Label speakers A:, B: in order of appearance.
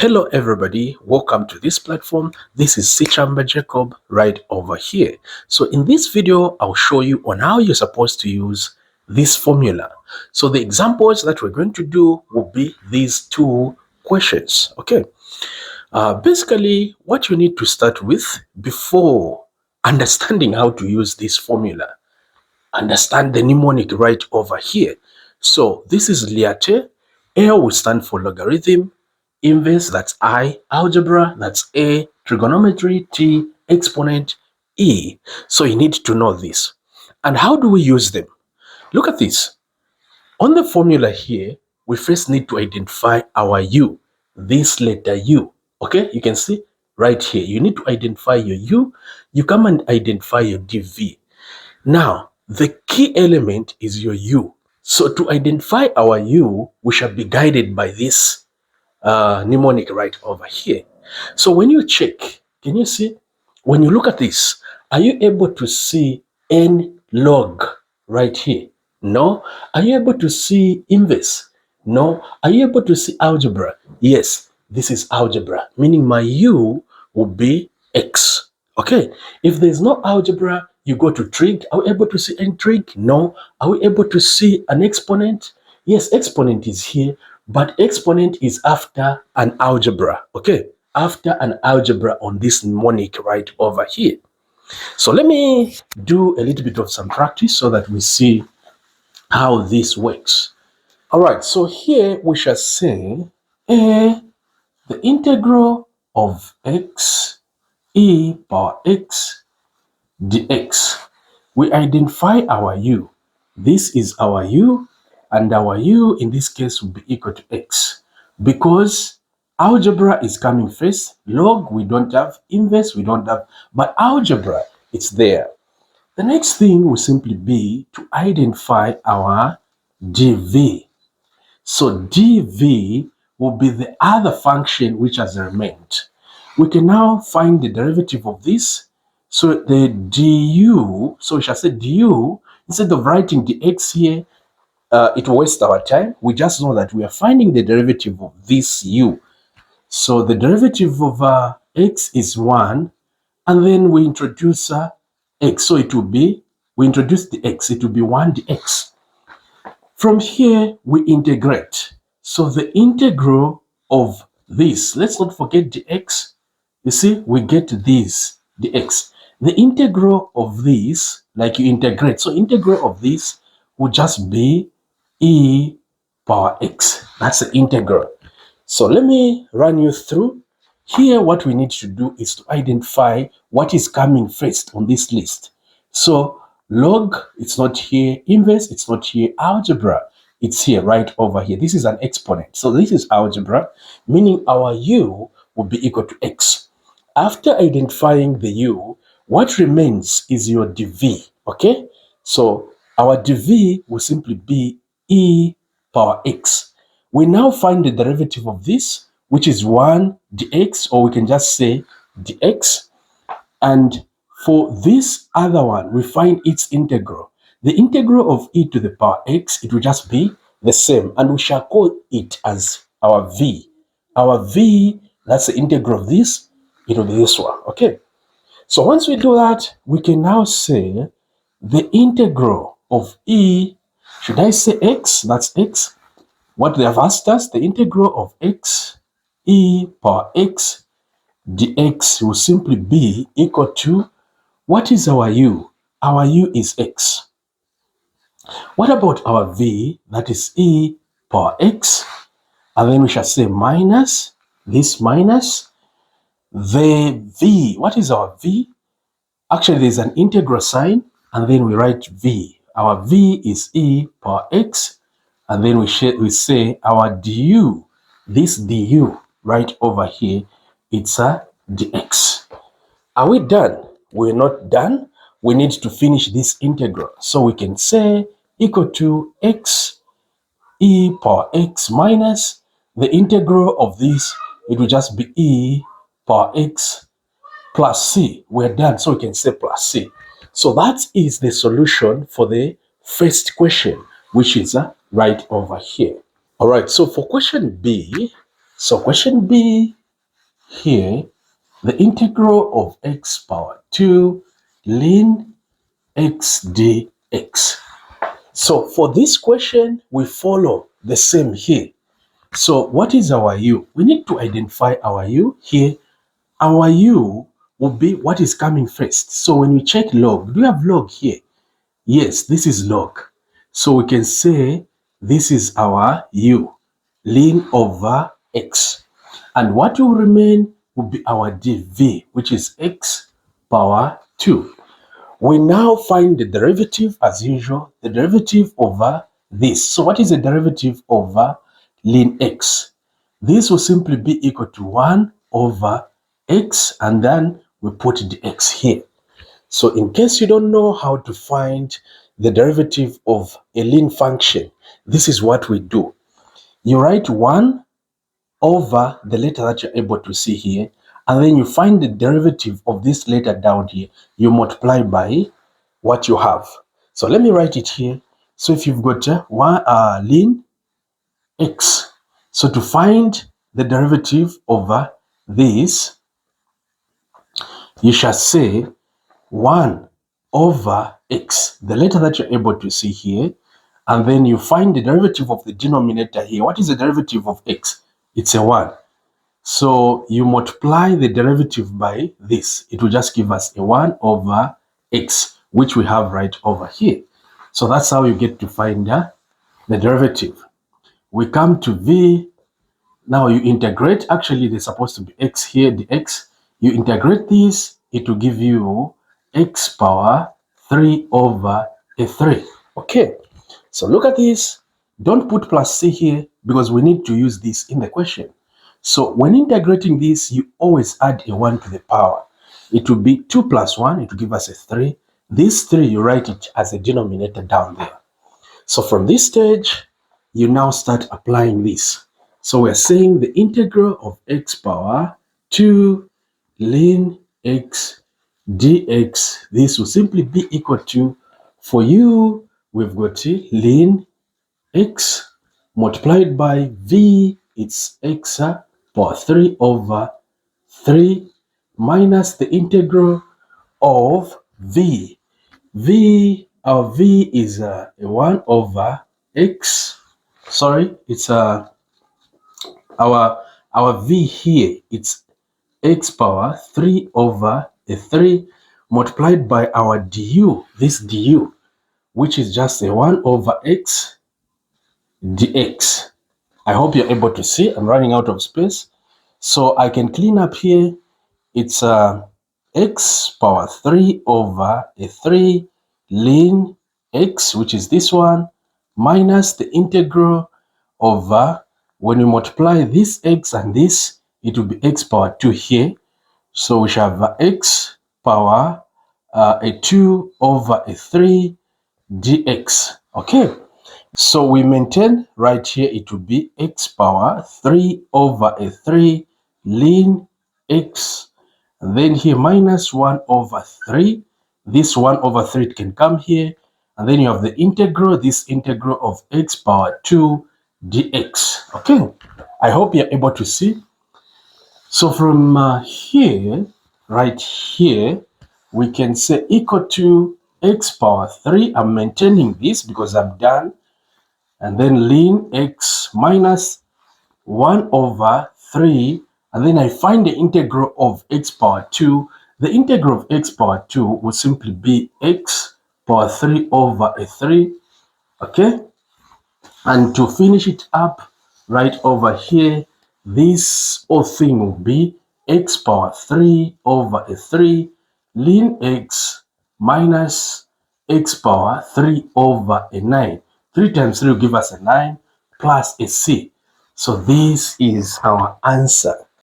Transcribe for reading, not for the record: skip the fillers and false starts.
A: Hello everybody, welcome to this platform. This is Sichamba Jacob right over here. So in this video, I'll show you on how you're supposed to use this formula. So the examples that we're going to do will be these two questions, okay? Basically, what you need to start with before understanding how to use this formula, understand the mnemonic right over here. So this is LIATE. L will stand for logarithm, inverse, that's I, algebra, that's A, trigonometry, T, exponent, E. So you need to know this. And how do we use them? Look at this. On the formula here, we first need to identify our U, this letter U. Okay, you can see right here. You need to identify your U. You come and identify your dV. Now, the key element is your U. So to identify our U, we shall be guided by this mnemonic right over here. So when you check, can you see? When you look at this, are you able to see n log right here? No. Are you able to see inverse? No. Are you able to see algebra? Yes, this is algebra, meaning my U will be x. Okay. If there's no algebra, you go to trig. Are we able to see n trig? No. Are we able to see an exponent? Yes, exponent is here, but exponent is after an algebra. Okay. After an algebra on this mnemonic right over here. So let me do a little bit of some practice so that we see how this works. All right, so here we shall say the integral of x e power x dx. We identify our u. This is our u, and our u in this case will be equal to x. Because algebra is coming first, log we don't have, inverse we don't have, but algebra, it's there. The next thing will simply be to identify our dv. So dv will be the other function which has remained. We can now find the derivative of this. So the du, so we shall say du, instead of writing the x here, it will waste our time. We just know that we are finding the derivative of this u. So the derivative of x is 1, and then we introduce x. So it will be, we introduce the x, it will be 1 dx. From here, we integrate. So the integral of this, let's not forget the x. You see, we get this, the x. The integral of this, like you integrate, so integral of this will just be e power x. That's the integral. So let me run you through. Here, what we need to do is to identify what is coming first on this list. So log, it's not here. Inverse, it's not here. Algebra, it's here, right over here. This is an exponent. So this is algebra, meaning our u will be equal to x. After identifying the u, what remains is your dv, okay? So our dv will simply be e power x. We now find the derivative of this, which is 1 dx, or we can just say dx. And for this other one, we find its integral. The integral of e to the power x, it will just be the same, and we shall call it as our v. Our v, that's the integral of this, it will be this one, okay? So once we do that, we can now say the integral of e, should I say x? That's x. What they have asked us, the integral of x e power x dx will simply be equal to, what is our u? Our u is x. What about our v? That is e power x. And then we shall say minus, this minus, the v. What is our v? Actually, there's an integral sign, and then we write v. Our v is e power x. And then we say our du, this du right over here, it's a dx. Are we done? We're not done. We need to finish this integral. So we can say equal to x e power x minus the integral of this, it will just be e power x plus c. We're done. So we can say plus c. So that is the solution for the first question, which is right over here. All right, so for question B, So question B here, the integral of x power 2 ln x dx. So for this question, we follow the same here. So what is our u? We need to identify our u here. Our u will be what is coming first. So when we check log, do you have log here? Yes, this is log. So we can say this is our u, ln over x. And what will remain will be our dv, which is x power 2. We now find the derivative as usual, the derivative over this. So what is the derivative over ln x? This will simply be equal to 1 over x, and then we put the x here. So in case you don't know how to find the derivative of a ln function, this is what we do. You write 1 over the letter that you're able to see here, and then you find the derivative of this letter down here. You multiply by what you have. So let me write it here. So if you've got ln x, so to find the derivative over this, you shall say 1 over x, the letter that you're able to see here, and then you find the derivative of the denominator here. What is the derivative of x? It's a 1. So you multiply the derivative by this. It will just give us a 1 over x, which we have right over here. So that's how you get to find the derivative. We come to v. Now you integrate. Actually, there's supposed to be x here, the x. You integrate this, it will give you x power 3 over a 3. Okay, so look at this. Don't put plus c here because we need to use this in the question. So when integrating this, you always add a 1 to the power. It will be 2 plus 1, it will give us a 3. This 3, you write it as a denominator down there. So from this stage, you now start applying this. So we're saying the integral of x power 2 ln x dx, this will simply be equal to, for u, we've got ln x multiplied by v, it's x power 3 over 3 minus the integral of v. Our v is a 1 over x. Sorry, it's our v here, it's x power 3 over a 3 multiplied by our du, this du, which is just a 1 over x dx. I hope you're able to see. I'm running out of space, so I can clean up here. It's x power 3 over a 3 ln x, which is this one, minus the integral over, when we multiply this x and this, it will be x power 2 here. So we shall have x power a 2 over a 3 dx. Okay, so we maintain right here, it will be x power 3 over a 3 ln x, and then here minus 1 over 3. This 1 over 3 it can come here, and then you have the integral, this integral of x power 2 dx. Okay, I hope you're able to see. So from here, right here, we can say equal to x power 3. I'm maintaining this because I'm done. And then ln x minus 1 over 3. And then I find the integral of x power 2. The integral of x power 2 will simply be x power 3 over a 3. Okay? And to finish it up, right over here, this whole thing will be x power 3 over a 3 ln x minus x power 3 over a 9. 3 times 3 will give us a 9 plus a c. So this is our answer.